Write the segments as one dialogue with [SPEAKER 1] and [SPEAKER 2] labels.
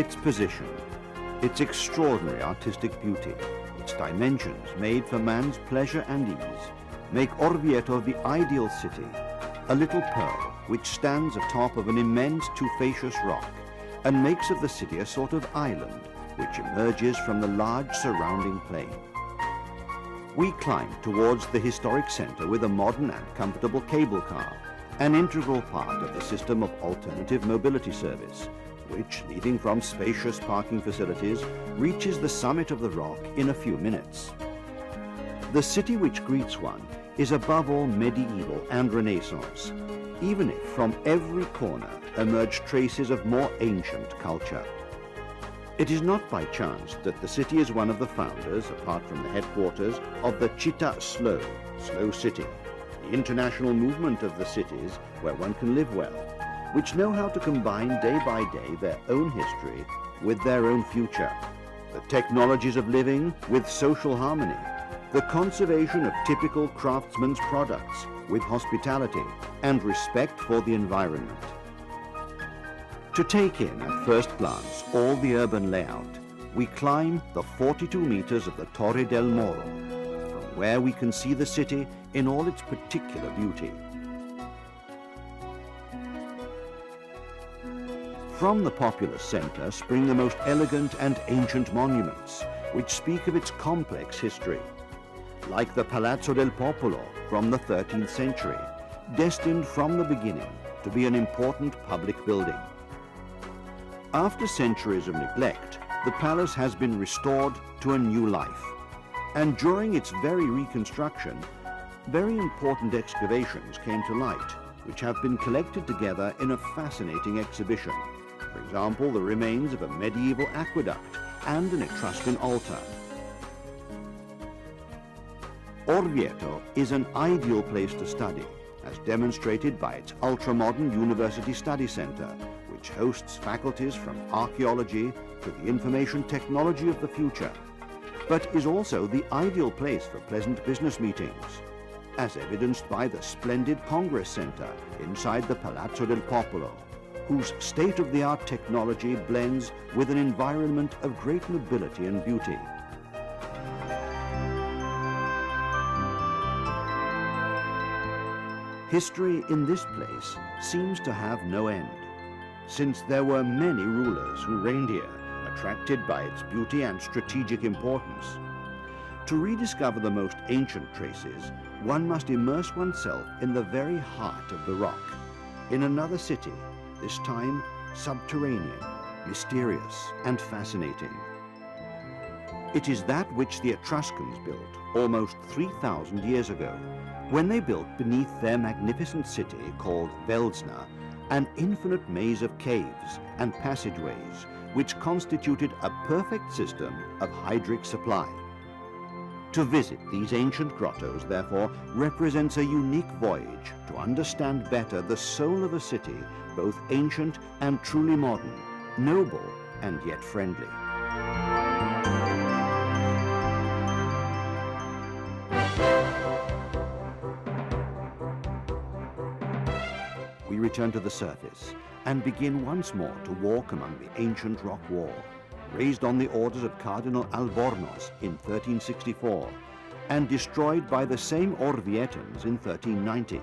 [SPEAKER 1] Its position, its extraordinary artistic beauty, its dimensions made for man's pleasure and ease, make Orvieto the ideal city, a little pearl which stands atop of an immense tufaceous rock and makes of the city a sort of island which emerges from the large surrounding plain. We climb towards the historic center with a modern and comfortable cable car, an integral part of the system of alternative mobility service, which, leading from spacious parking facilities, reaches the summit of the rock in a few minutes. The city which greets one is above all medieval and Renaissance, even if from every corner emerge traces of more ancient culture. It is not by chance that the city is one of the founders, apart from the headquarters, of the Città Slow city, the international movement of the cities where one can live well, which know how to combine day by day their own history with their own future, the technologies of living with social harmony, the conservation of typical craftsman's products with hospitality and respect for the environment. To take in at first glance all the urban layout, we climb the 42 meters of the Torre del Moro, from where we can see the city in all its particular beauty. From the populous center spring the most elegant and ancient monuments, which speak of its complex history, like the Palazzo del Popolo from the 13th century, destined from the beginning to be an important public building. After centuries of neglect, the palace has been restored to a new life, and during its very reconstruction, very important excavations came to light, which have been collected together in a fascinating exhibition. For example, the remains of a medieval aqueduct and an Etruscan altar. Orvieto is an ideal place to study, as demonstrated by its ultra-modern University Study Center, which hosts faculties from archaeology to the information technology of the future, but is also the ideal place for pleasant business meetings, as evidenced by the splendid Congress Center inside the Palazzo del Popolo, whose state-of-the-art technology blends with an environment of great nobility and beauty. History in this place seems to have no end, since there were many rulers who reigned here, attracted by its beauty and strategic importance. To rediscover the most ancient traces, one must immerse oneself in the very heart of the rock, in another city, this time subterranean, mysterious and fascinating. It is that which the Etruscans built almost 3,000 years ago, when they built beneath their magnificent city called Velsna an infinite maze of caves and passageways which constituted a perfect system of hydric supply. To visit these ancient grottos, therefore, represents a unique voyage to understand better the soul of a city, both ancient and truly modern, noble and yet friendly. We return to the surface and begin once more to walk among the ancient rock wall, raised on the orders of Cardinal Albornoz in 1364 and destroyed by the same Orvietans in 1390.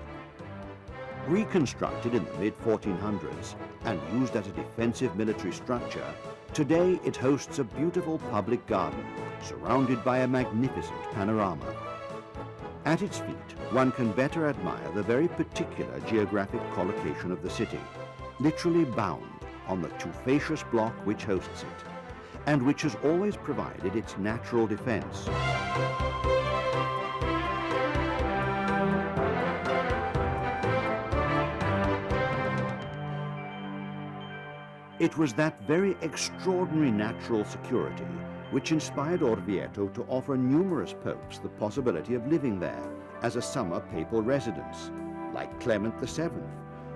[SPEAKER 1] Reconstructed in the mid-1400s and used as a defensive military structure, today it hosts a beautiful public garden surrounded by a magnificent panorama. At its feet, one can better admire the very particular geographic collocation of the city, literally bound on the tufaceous block which hosts it, and which has always provided its natural defense. It was that very extraordinary natural security which inspired Orvieto to offer numerous popes the possibility of living there as a summer papal residence, like Clement VII,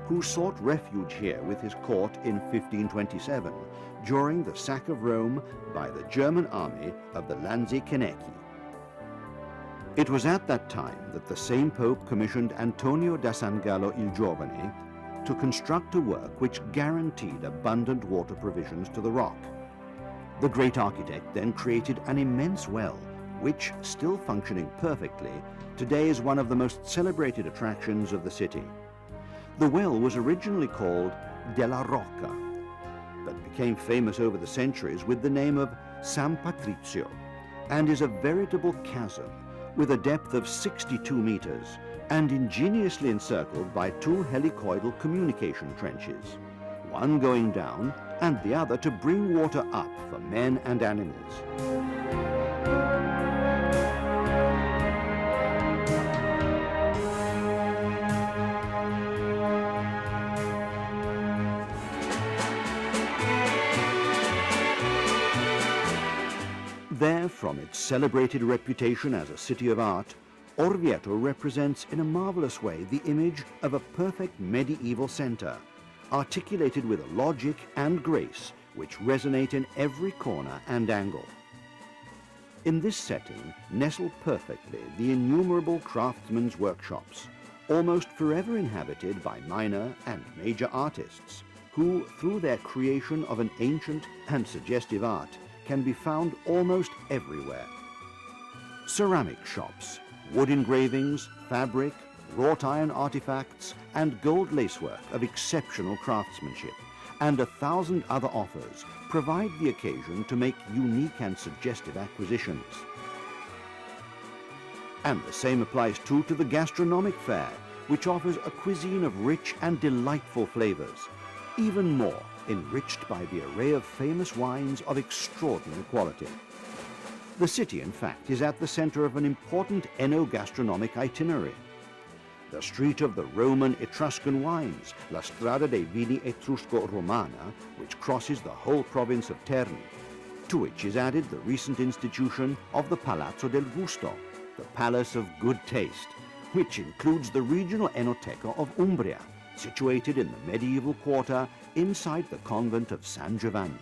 [SPEAKER 1] who sought refuge here with his court in 1527 during the sack of Rome by the German army of the Lanzichenecchi. It was at that time that the same pope commissioned Antonio da San Gallo il Giovane to construct a work which guaranteed abundant water provisions to the rock. The great architect then created an immense well, which, still functioning perfectly, today is one of the most celebrated attractions of the city. The well was originally called della Rocca, but became famous over the centuries with the name of San Patrizio, and is a veritable chasm with a depth of 62 meters and ingeniously encircled by two helicoidal communication trenches, one going down and the other to bring water up for men and animals. There, from its celebrated reputation as a city of art, Orvieto represents in a marvelous way the image of a perfect medieval center, articulated with a logic and grace which resonate in every corner and angle. In this setting nestle perfectly the innumerable craftsmen's workshops, almost forever inhabited by minor and major artists, who, through their creation of an ancient and suggestive art, can be found almost everywhere. Ceramic shops, wood engravings, fabric, wrought iron artifacts, and gold lacework of exceptional craftsmanship, and 1,000 other offers provide the occasion to make unique and suggestive acquisitions. And the same applies too to the gastronomic fare, which offers a cuisine of rich and delightful flavors, even more enriched by the array of famous wines of extraordinary quality. The city, in fact, is at the center of an important enogastronomic itinerary. The street of the Roman Etruscan wines, La Strada dei Vini Etrusco-Romana, which crosses the whole province of Terni, to which is added the recent institution of the Palazzo del Gusto, the Palace of Good Taste, which includes the regional Enoteca of Umbria, situated in the medieval quarter inside the convent of San Giovanni.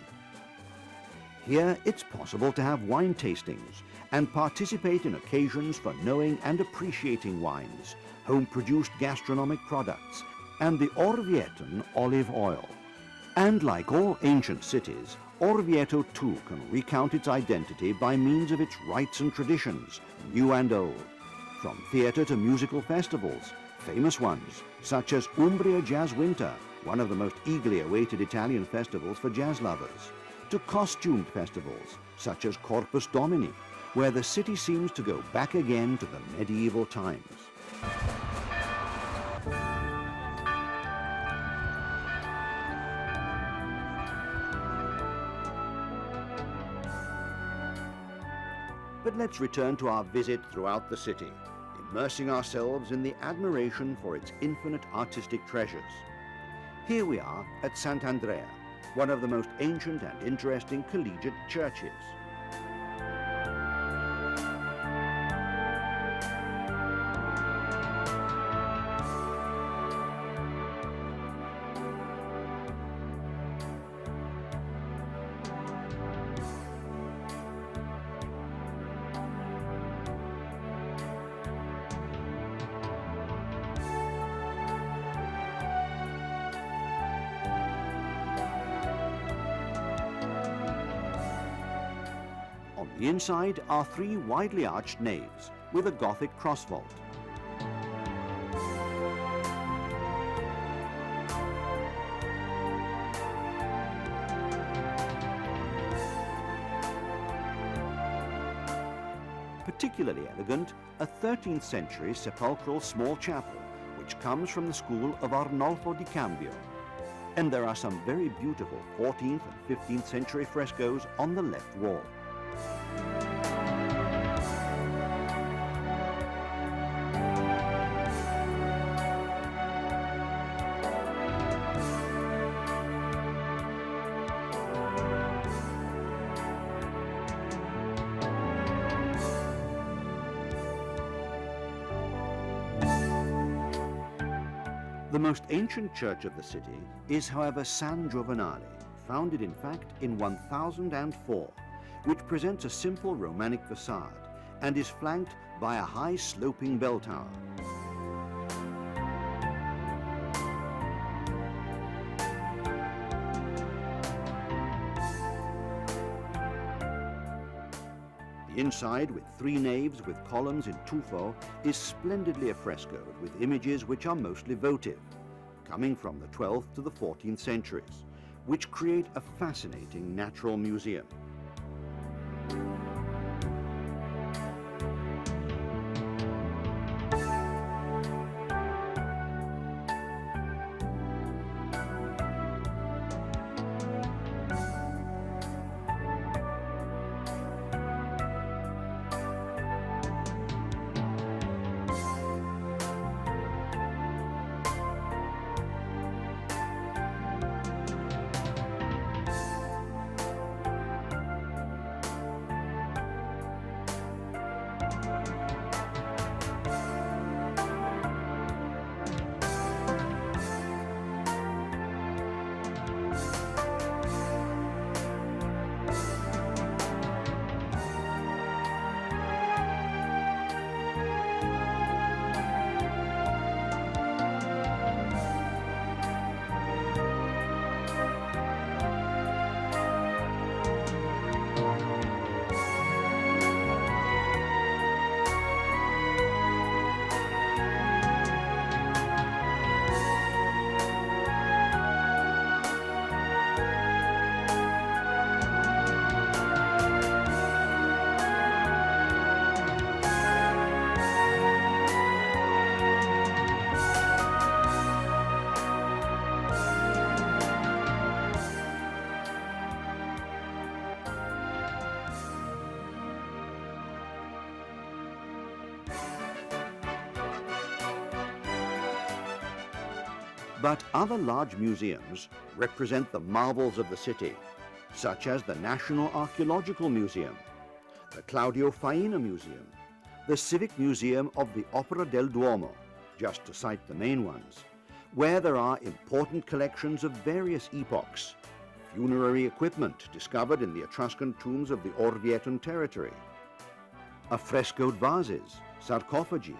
[SPEAKER 1] Here it's possible to have wine tastings and participate in occasions for knowing and appreciating wines, home-produced gastronomic products, and the Orvietan olive oil. And like all ancient cities, Orvieto too can recount its identity by means of its rites and traditions, new and old, from theatre to musical festivals, famous ones such as Umbria Jazz Winter, one of the most eagerly awaited Italian festivals for jazz lovers, to costumed festivals such as Corpus Domini, where the city seems to go back again to the medieval times. But let's return to our visit throughout the city, immersing ourselves in the admiration for its infinite artistic treasures. Here we are at Sant'Andrea, one of the most ancient and interesting collegiate churches. On the inside are three widely arched naves with a Gothic cross vault. Particularly elegant, a 13th century sepulchral small chapel, which comes from the school of Arnolfo di Cambio. And there are some very beautiful 14th and 15th century frescoes on the left wall. The most ancient church of the city is, however, San Giovanale, founded in fact in 1004, which presents a simple Romanic facade and is flanked by a high sloping bell tower. The inside, with 3 naves with columns in tuffo, is splendidly affrescoed with images which are mostly votive, coming from the 12th to the 14th centuries, which create a fascinating natural museum. But other large museums represent the marvels of the city, such as the National Archaeological Museum, the Claudio Faina Museum, the Civic Museum of the Opera del Duomo, just to cite the main ones, where there are important collections of various epochs, funerary equipment discovered in the Etruscan tombs of the Orvietan territory, affrescoed vases, sarcophagi,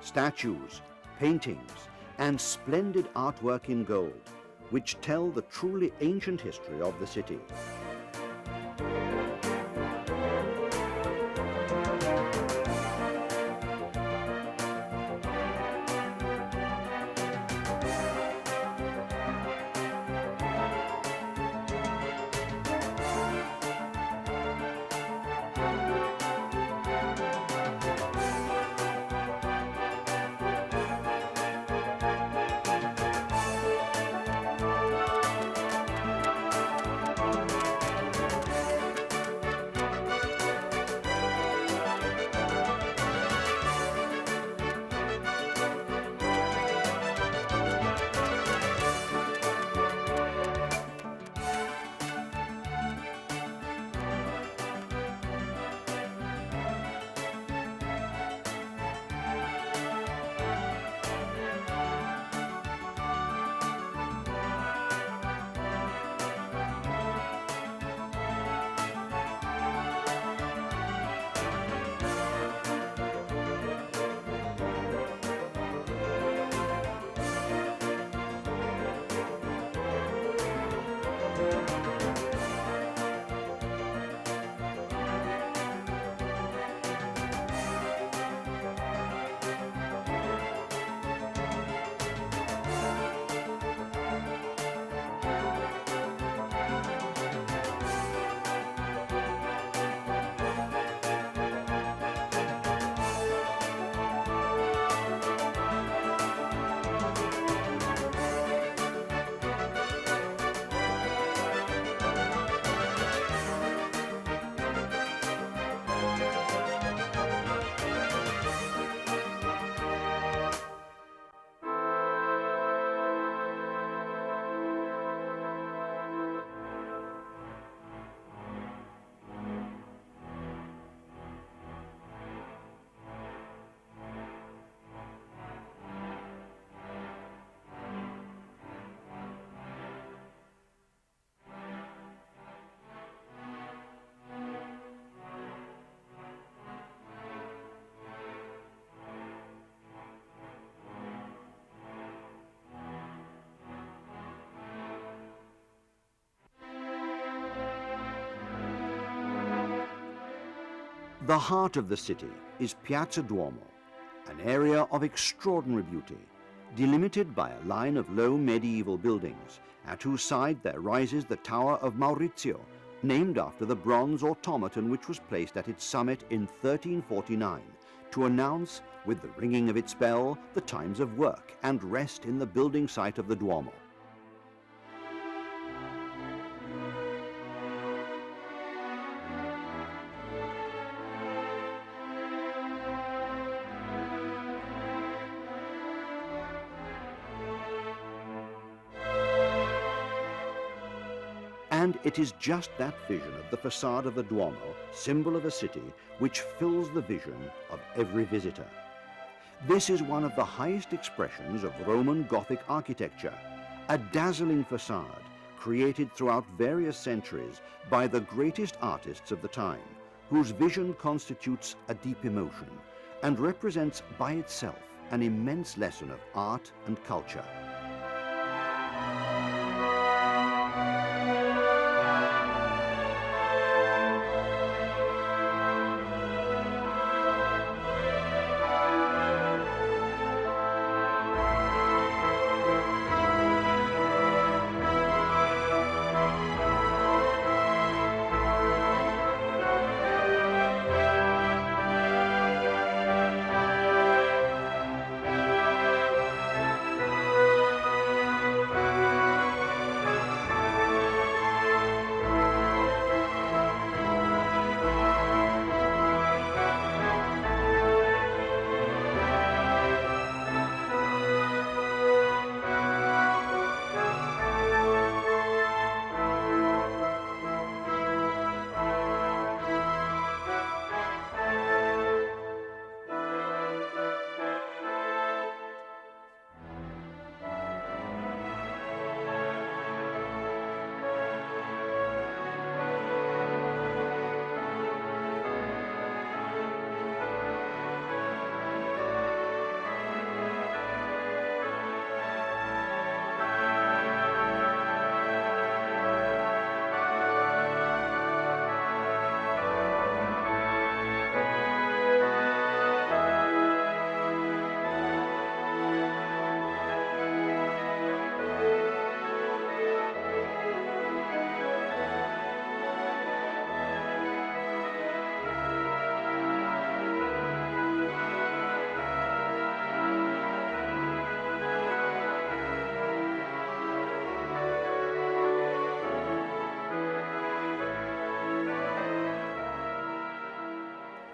[SPEAKER 1] statues, paintings, and splendid artwork in gold, which tell the truly ancient history of the city. The heart of the city is Piazza Duomo, an area of extraordinary beauty, delimited by a line of low medieval buildings, at whose side there rises the Tower of Maurizio, named after the bronze automaton which was placed at its summit in 1349 to announce, with the ringing of its bell, the times of work and rest in the building site of the Duomo. And it is just that vision of the facade of the Duomo, symbol of a city, which fills the vision of every visitor. This is one of the highest expressions of Roman Gothic architecture, a dazzling facade created throughout various centuries by the greatest artists of the time, whose vision constitutes a deep emotion and represents by itself an immense lesson of art and culture.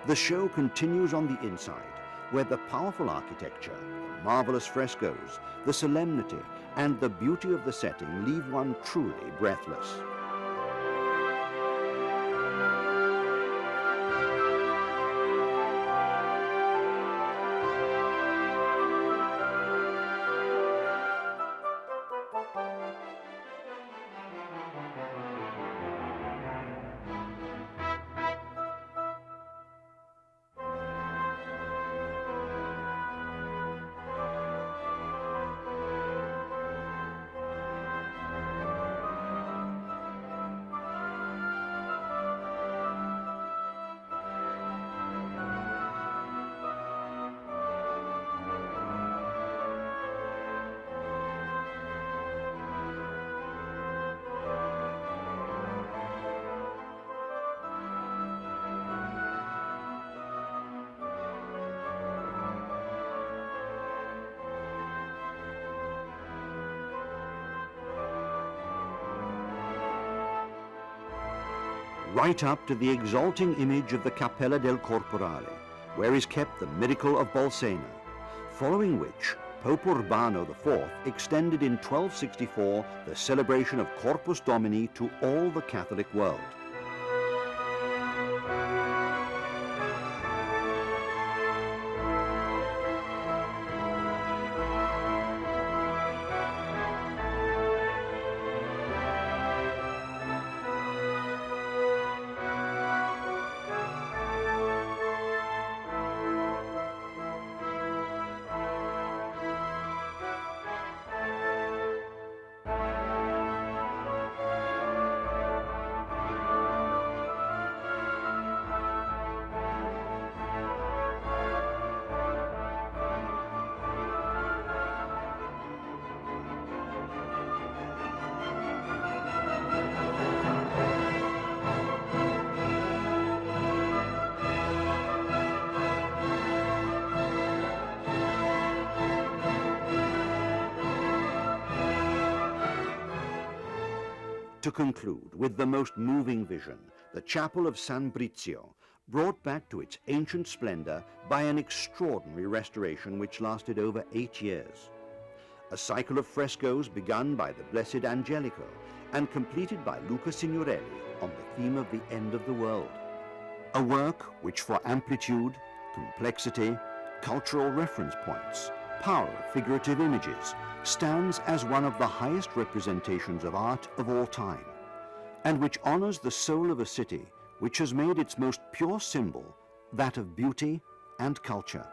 [SPEAKER 1] The show continues on the inside, where the powerful architecture, the marvelous frescoes, the solemnity, and the beauty of the setting leave one truly breathless. Right up to the exalting image of the Cappella del Corporale, where is kept the miracle of Bolsena, following which Pope Urbano IV extended in 1264 the celebration of Corpus Domini to all the Catholic world. To conclude with the most moving vision, the chapel of San Brizio, brought back to its ancient splendor by an extraordinary restoration which lasted over 8 years. A cycle of frescoes begun by the Blessed Angelico and completed by Luca Signorelli on the theme of the end of the world. A work which for amplitude, complexity, cultural reference points, power of figurative images, stands as one of the highest representations of art of all time, and which honors the soul of a city which has made its most pure symbol that of beauty and culture.